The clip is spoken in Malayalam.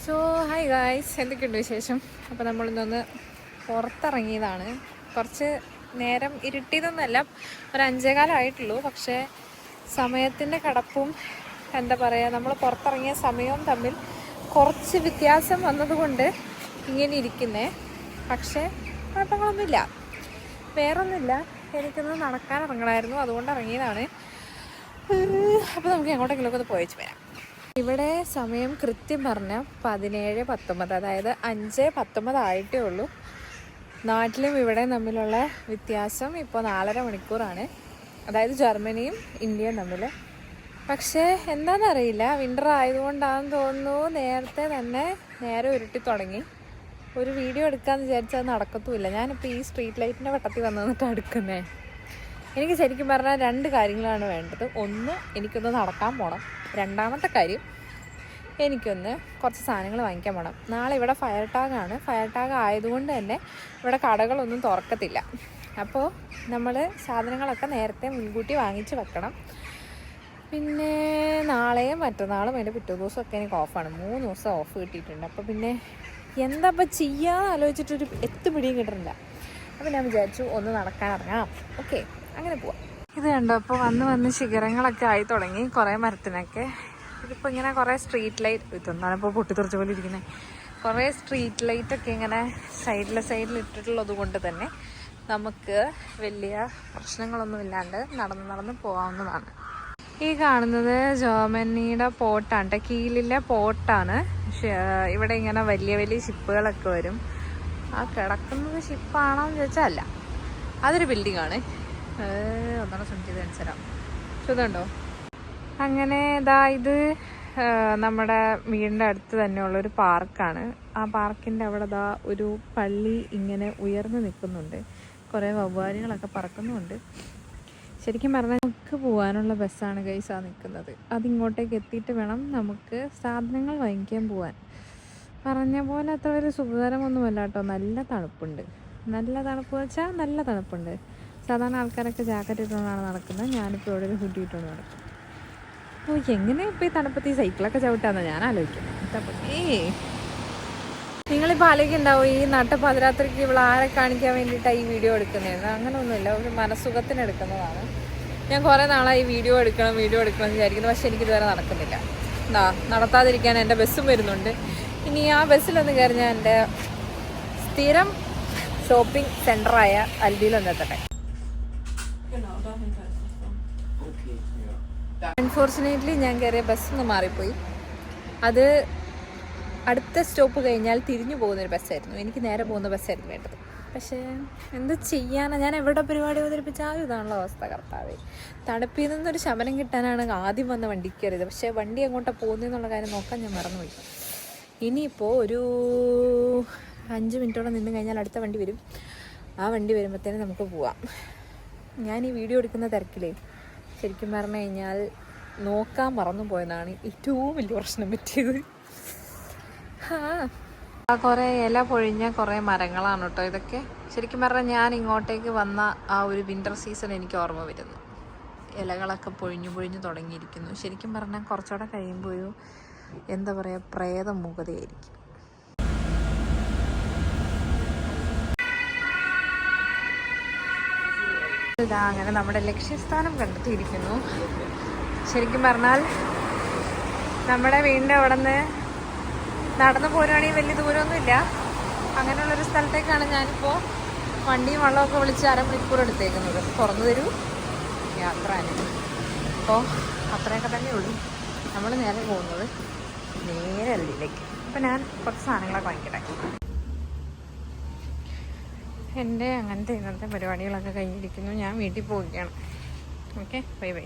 സോ ഹായ് ഗായ്സ്, എന്തൊക്കെയുണ്ട് വിശേഷം? അപ്പോൾ നമ്മളിന്നൊന്ന് പുറത്തിറങ്ങിയതാണ്. കുറച്ച് നേരം ഇരുട്ടിയതൊന്നുമല്ല, ഒരു 5:15 ആയിട്ടുള്ളൂ. പക്ഷേ സമയത്തിൻ്റെ കടപ്പും എന്താ പറയുക, നമ്മൾ പുറത്തിറങ്ങിയ സമയവും തമ്മിൽ കുറച്ച് വ്യത്യാസം വന്നതുകൊണ്ട് ഇങ്ങനെ ഇരിക്കുന്നേ. പക്ഷേ കുഴപ്പങ്ങളൊന്നുമില്ല, വേറൊന്നുമില്ല. എനിക്കൊന്ന് നടക്കാൻ ഇറങ്ങണമായിരുന്നു, അതുകൊണ്ട് ഇറങ്ങിയതാണ്. അപ്പോൾ നമുക്ക് എങ്ങോട്ടെങ്കിലുമൊക്കെ ഒന്ന് പോയിച്ച് വരാം. ഇവിടെ സമയം കൃത്യം പറഞ്ഞാൽ 17:19, അതായത് 5:19 ആയിട്ടേ ഉള്ളൂ. നാട്ടിലും ഇവിടെ തമ്മിലുള്ള വ്യത്യാസം ഇപ്പോൾ 4.5 മണിക്കൂറാണ്, അതായത് ജർമ്മനിയും ഇന്ത്യയും തമ്മിൽ. പക്ഷേ എന്താണെന്നറിയില്ല, വിൻ്റർ ആയതുകൊണ്ടാണെന്ന് തോന്നുന്നു നേരത്തെ തന്നെ നേരെ ഉരുട്ടി തുടങ്ങി. ഒരു വീഡിയോ എടുക്കാമെന്ന് വിചാരിച്ചത് നടക്കത്തുമില്ല. ഞാനിപ്പോൾ ഈ സ്ട്രീറ്റ് ലൈറ്റിൻ്റെ വട്ടത്തിൽ വന്നിട്ട് എടുക്കുന്നേ. എനിക്ക് ശരിക്കും പറഞ്ഞാൽ 2 കാര്യങ്ങളാണ് വേണ്ടത്. ഒന്ന്, എനിക്കൊന്ന് നടക്കാൻ പോകണം. രണ്ടാമത്തെ കാര്യം, എനിക്കൊന്ന് കുറച്ച് സാധനങ്ങൾ വാങ്ങിക്കാൻ പോകണം. നാളെ ഇവിടെ ഫയർ ടാഗാണ്. ഫയർ ടാഗ് ആയതുകൊണ്ട് തന്നെ ഇവിടെ കടകളൊന്നും തുറക്കത്തില്ല. അപ്പോൾ നമ്മൾ സാധനങ്ങളൊക്കെ നേരത്തെ മുൻകൂട്ടി വാങ്ങിച്ച് വെക്കണം. പിന്നെ നാളെയും മറ്റന്നാളും അതിൻ്റെ പിറ്റേ ദിവസമൊക്കെ എനിക്ക് ഓഫാണ്. 3 ദിവസം ഓഫ് കിട്ടിയിട്ടുണ്ട്. അപ്പോൾ പിന്നെ എന്താ ഇപ്പം ചെയ്യാമെന്ന് ആലോചിച്ചിട്ടൊരു എത്തുപിടിയും കിട്ടുന്നില്ല. അപ്പോൾ ഞാൻ വിചാരിച്ചു ഒന്ന് നടക്കാൻ ഇറങ്ങാം. ഓക്കെ, അങ്ങനെ പോവാം. ഇത് കണ്ടോ, അപ്പോൾ വന്ന് ശിഖരങ്ങളൊക്കെ ആയി തുടങ്ങി, കുറേ മരത്തിനൊക്കെ. ഇതിപ്പോൾ ഇങ്ങനെ കുറേ സ്ട്രീറ്റ് ലൈറ്റ്, ഇതൊന്നാണ് ഇപ്പോൾ പൊട്ടിത്തെറിച്ച പോലെ ഇരിക്കുന്നത്. കുറേ സ്ട്രീറ്റ് ലൈറ്റൊക്കെ ഇങ്ങനെ സൈഡിൽ ഇട്ടിട്ടുള്ളത് കൊണ്ട് തന്നെ നമുക്ക് വലിയ പ്രശ്നങ്ങളൊന്നും ഇല്ലാണ്ട് നടന്ന് പോകാവുന്നതാണ്. ഈ കാണുന്നത് ജർമ്മനിയുടെ പോർട്ടാണ്, കീലിലെ പോർട്ടാണ്. ഇവിടെ ഇങ്ങനെ വലിയ വലിയ ഷിപ്പുകളൊക്കെ വരും. ആ കിടക്കുന്നത് ഷിപ്പാണോ എന്ന് ചോദിച്ചാൽ അല്ല, അതൊരു ബിൽഡിങ്ങാണ്. ഒന്നാണ് ശ്രമിച്ചത് അനുസരം ഇതുണ്ടോ. അങ്ങനെ ഇത് നമ്മുടെ വീടിൻ്റെ അടുത്ത് തന്നെയുള്ളൊരു പാർക്കാണ്. ആ പാർക്കിൻ്റെ അവിടെ ഒരു പള്ളി ഇങ്ങനെ ഉയർന്നു നിൽക്കുന്നുണ്ട്. കുറേ വവ്വാലുകളൊക്കെ പറക്കുന്നുണ്ട്. ശരിക്കും പറഞ്ഞാൽ നമുക്ക് പോകാനുള്ള ബസ്സാണ് ഗൈസ് ആ നിൽക്കുന്നത്. അതിങ്ങോട്ടേക്ക് എത്തിയിട്ട് വേണം നമുക്ക് സാധനങ്ങൾ വാങ്ങിക്കാൻ പോകാൻ. പറഞ്ഞ പോലെ അത്ര ഒരു സുഖകരമൊന്നുമല്ല കേട്ടോ. നല്ല തണുപ്പുണ്ട്. നല്ല തണുപ്പ് വെച്ചാൽ നല്ല തണുപ്പുണ്ട്. സാധാരണ ആൾക്കാരൊക്കെ ജാക്കറ്റ് ഇട്ടുകൊണ്ടാണ് നടക്കുന്നത്. ഞാനിപ്പോൾ ഇവിടെ ഒരു ഹുഡി ഇട്ടുകൊണ്ട് നടക്കും. ഓ, എങ്ങനെ ഇപ്പോൾ ഈ തണുപ്പത്ത് ഈ സൈക്കിളൊക്കെ ചവിട്ടാമെന്നാണ് ഞാൻ ആലോചിക്കുന്നത്. നിങ്ങളിപ്പോൾ ആലോചിക്കുന്നുണ്ടാവും, ഈ നട്ടപ്പാതിരാത്രിക്ക് ഇവിടെ ആരെ കാണിക്കാൻ വേണ്ടിയിട്ടാണ് ഈ വീഡിയോ എടുക്കുന്നതെന്ന്. അങ്ങനെയൊന്നുമില്ല, ഒരു മനസ്സുഖത്തിന് എടുക്കുന്നതാണ്. ഞാൻ കുറേ നാളായി വീഡിയോ എടുക്കണം എന്ന് വിചാരിക്കുന്നു. പക്ഷേ എനിക്കിതുവരെ നടക്കുന്നില്ല. നടത്താതിരിക്കാൻ എൻ്റെ ബസ്സും വരുന്നുണ്ട്. ഇനി ആ ബസ്സിലൊന്ന് കയറി ഞാൻ എൻ്റെ സ്ഥിരം ഷോപ്പിംഗ് സെൻ്ററായ അൽഡിയിലൊന്നെത്തട്ടെ. അൺഫോർച്ചുനേറ്റ്ലി ഞാൻ കയറിയ ബസ്സൊന്ന് മാറിപ്പോയി. അത് അടുത്ത സ്റ്റോപ്പ് കഴിഞ്ഞാൽ തിരിഞ്ഞു പോകുന്നൊരു ബസ്സായിരുന്നു. എനിക്ക് നേരെ പോകുന്ന ബസ്സായിരുന്നു വേണ്ടത്. പക്ഷേ എന്ത് ചെയ്യാനാണ്, ഞാൻ എവിടെ പരിപാടി അവതരിപ്പിച്ചാലും ഇതാണല്ലോ അവസ്ഥ. കർത്താവേ, തണുപ്പിൽ നിന്നൊരു ശമനം കിട്ടാനാണ് ആദ്യം വന്ന വണ്ടി കയറിയത്. പക്ഷേ വണ്ടി എങ്ങോട്ടാണ് പോകുന്നതെന്നുള്ള കാര്യം നോക്കാൻ ഞാൻ മറന്നുപോയി. ഇനിയിപ്പോൾ ഒരു 5 മിനിറ്റോടെ നിന്ന് കഴിഞ്ഞാൽ അടുത്ത വണ്ടി വരും. ആ വണ്ടി വരുമ്പോഴത്തേനും നമുക്ക് പോവാം. ഞാൻ ഈ വീഡിയോ എടുക്കുന്ന തിരക്കിലേ ശരിക്കും പറഞ്ഞു കഴിഞ്ഞാൽ നോക്കാൻ മറന്നു പോയതാണ് ഏറ്റവും വലിയ പ്രശ്നം പറ്റിയത്. കുറേ ഇല പൊഴിഞ്ഞ കുറേ മരങ്ങളാണ് കേട്ടോ ഇതൊക്കെ. ശരിക്കും പറഞ്ഞാൽ ഞാൻ ഇങ്ങോട്ടേക്ക് വന്ന ആ ഒരു വിൻ്റർ സീസൺ എനിക്ക് ഓർമ്മ വരുന്നു. ഇലകളൊക്കെ പൊഴിഞ്ഞു തുടങ്ങിയിരിക്കുന്നു. ശരിക്കും പറഞ്ഞാൽ കുറച്ചുകൂടെ കഴിയുമ്പോൾ ഒരു എന്താ പറയുക, പ്രേതമുഖതയായിരിക്കും. അങ്ങനെ നമ്മുടെ ലക്ഷ്യസ്ഥാനം കണ്ടെത്തിയിരിക്കുന്നു. ശരിക്കും പറഞ്ഞാൽ നമ്മുടെ വീടിൻ്റെ അവിടെ നിന്ന് നടന്നു പോരുവാണെങ്കിൽ വലിയ ദൂരമൊന്നുമില്ല. അങ്ങനെയുള്ളൊരു സ്ഥലത്തേക്കാണ് ഞാനിപ്പോൾ വണ്ടിയും വെള്ളമൊക്കെ വിളിച്ച് 1/2 മണിക്കൂർ എടുത്തേക്കുന്നത്. തുറന്നു തരൂ, യാത്ര അനുഭവം. അപ്പോൾ അത്രയൊക്കെ തന്നെ ഉള്ളൂ. നമ്മൾ നേരെ പോകുന്നത് നേരെ അല്ലിലേക്ക്. അപ്പോൾ ഞാൻ കുറച്ച് സാധനങ്ങളൊക്കെ വാങ്ങിക്കട്ടെ. എൻ്റെ അങ്ങനത്തെ ഇന്നത്തെ പരിപാടികളൊക്കെ കഴിഞ്ഞിരിക്കുന്നു. ഞാൻ വീട്ടിൽ പോവുകയാണ്. Okay, bye bye.